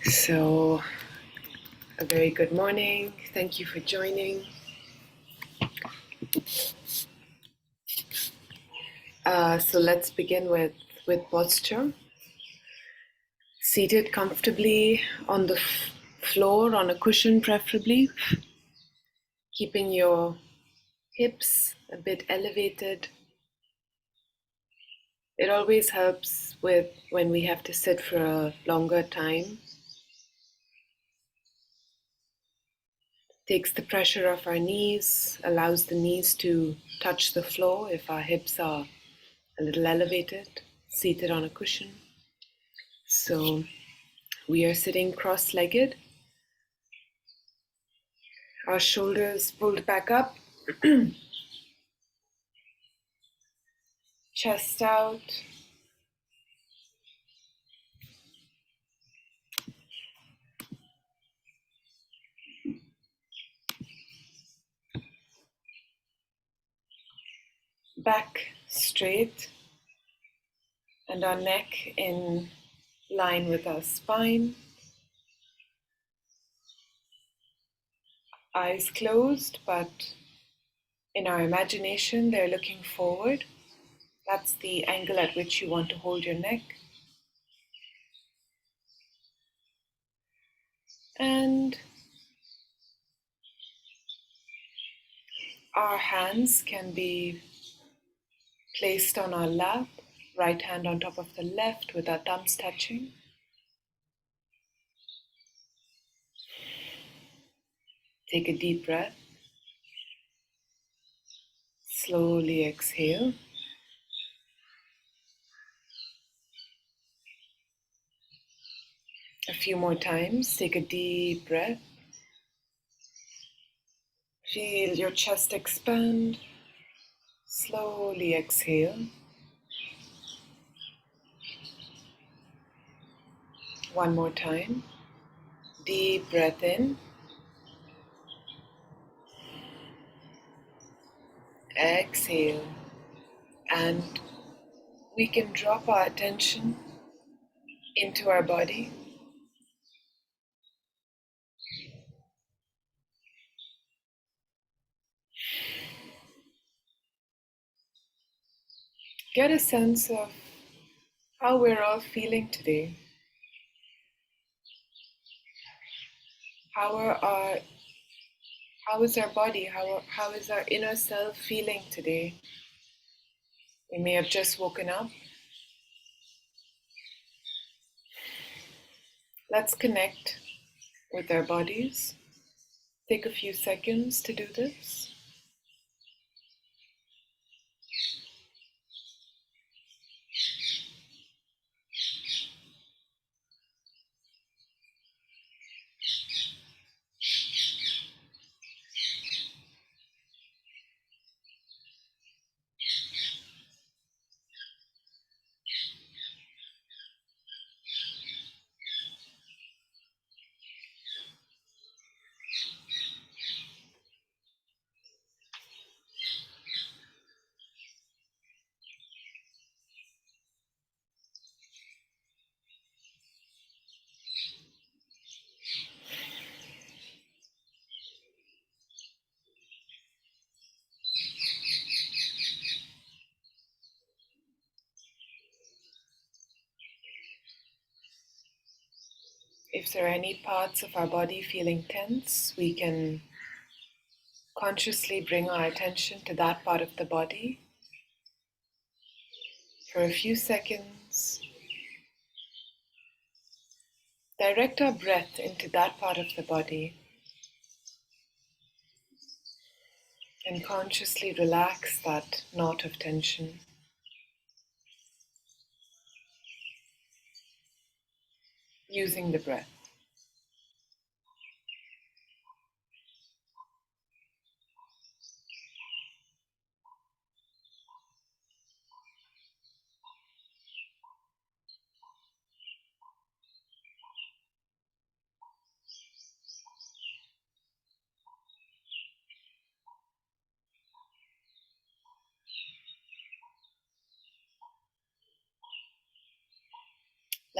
So, a very good morning. Thank you for joining. So let's begin with posture. Seated comfortably on the floor, on a cushion preferably, keeping your hips a bit elevated. It always helps when we have to sit for a longer time. Takes the pressure off our knees, allows the knees to touch the floor if our hips are a little elevated, seated on a cushion. So we are sitting cross-legged, our shoulders pulled back up, chest out, back straight, and our neck in line with our spine. Eyes closed, but in our imagination they're looking forward. That's the angle at which you want to hold your neck. And our hands can be placed on our lap, right hand on top of the left with our thumbs touching. Take a deep breath. Slowly exhale. A few more times. Take a deep breath. Feel your chest expand. Slowly exhale. One more time. Deep breath in. Exhale. And we can drop our attention into our body. Get a sense of how we're all feeling today. How is our body? How is our inner self feeling today? We may have just woken up. Let's connect with our bodies. Take a few seconds to do this. If there are any parts of our body feeling tense, we can consciously bring our attention to that part of the body for a few seconds. Direct our breath into that part of the body and consciously relax that knot of tension. Using the breath.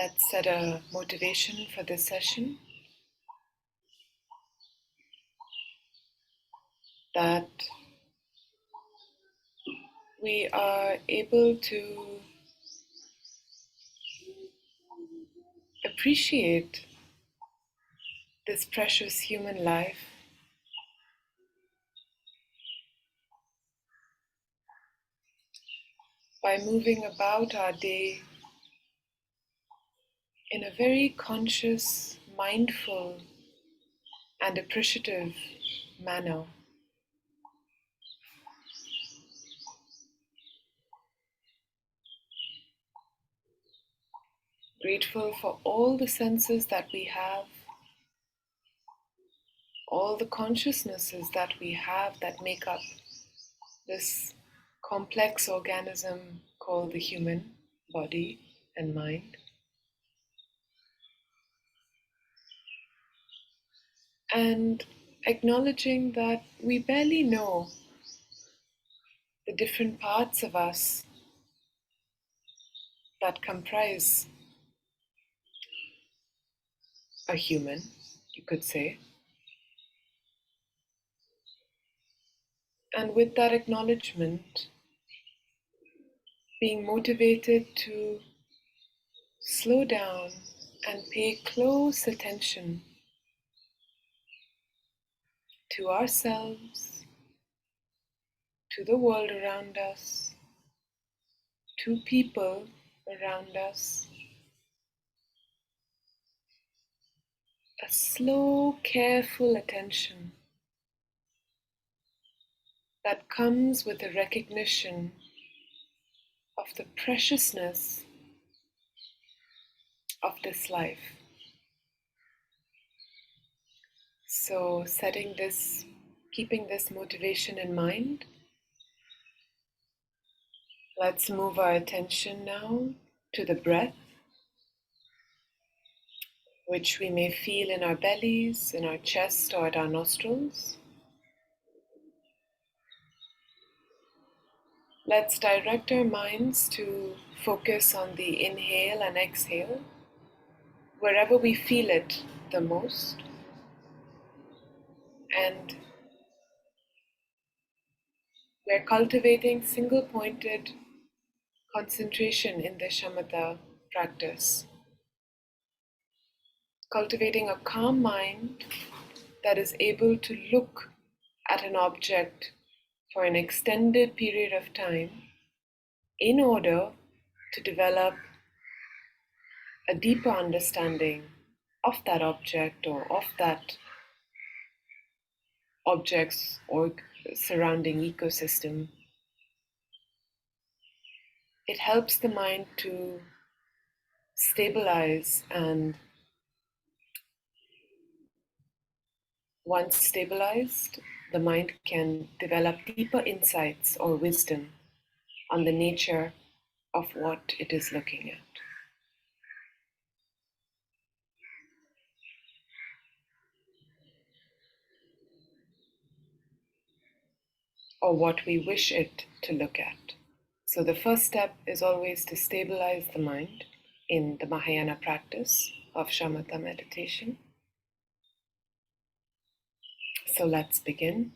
Let's set a motivation for this session that we are able to appreciate this precious human life by moving about our day in a very conscious, mindful, and appreciative manner. Grateful for all the senses that we have, all the consciousnesses that we have that make up this complex organism called the human body and mind. And acknowledging that we barely know the different parts of us that comprise a human, you could say. And with that acknowledgement, being motivated to slow down and pay close attention to ourselves, to the world around us, to people around us. A slow, careful attention that comes with a recognition of the preciousness of this life. So, keeping this motivation in mind, let's move our attention now to the breath, which we may feel in our bellies, in our chest, or at our nostrils. Let's direct our minds to focus on the inhale and exhale, wherever we feel it the most. And we're cultivating single-pointed concentration in the Shamatha practice. Cultivating a calm mind that is able to look at an object for an extended period of time in order to develop a deeper understanding of that object or of that object's or surrounding ecosystem. It helps the mind to stabilize, and once stabilized, the mind can develop deeper insights or wisdom on the nature of what it is looking at, or what we wish it to look at. So the first step is always to stabilize the mind in the Mahayana practice of Shamatha meditation. So let's begin.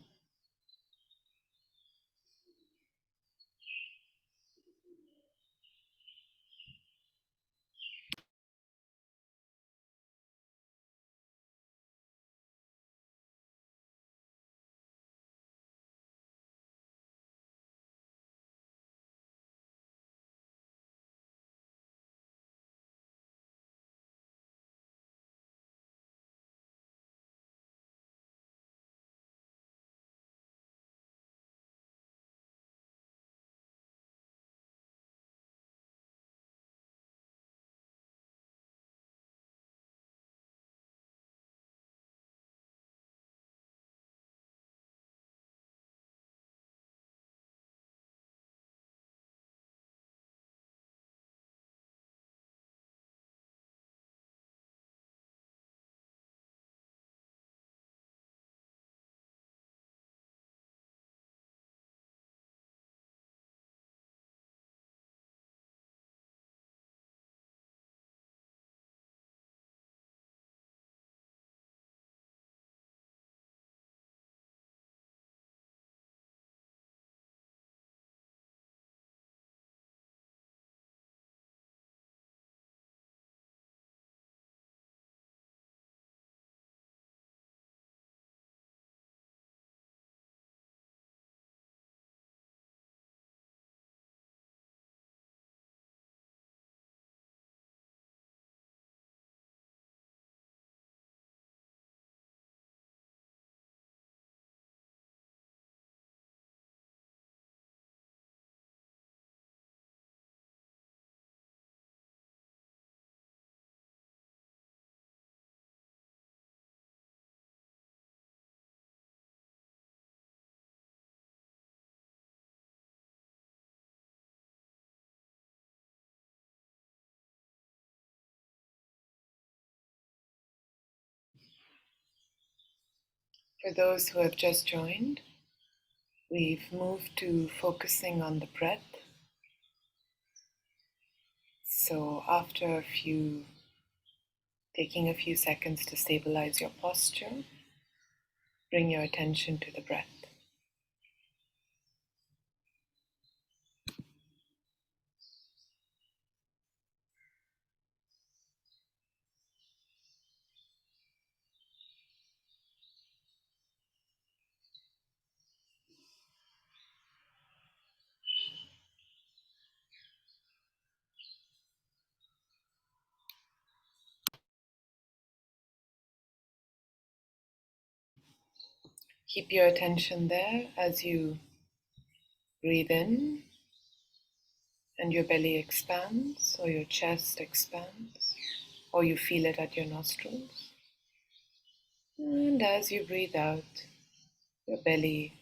For those who have just joined, we've moved to focusing on the breath. So after taking a few seconds to stabilize your posture, bring your attention to the breath. Keep your attention there as you breathe in and your belly expands, or your chest expands, or you feel it at your nostrils. And as you breathe out, your belly,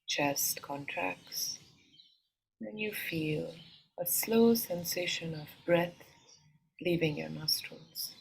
chest contracts, and you feel a slow sensation of breath leaving your nostrils.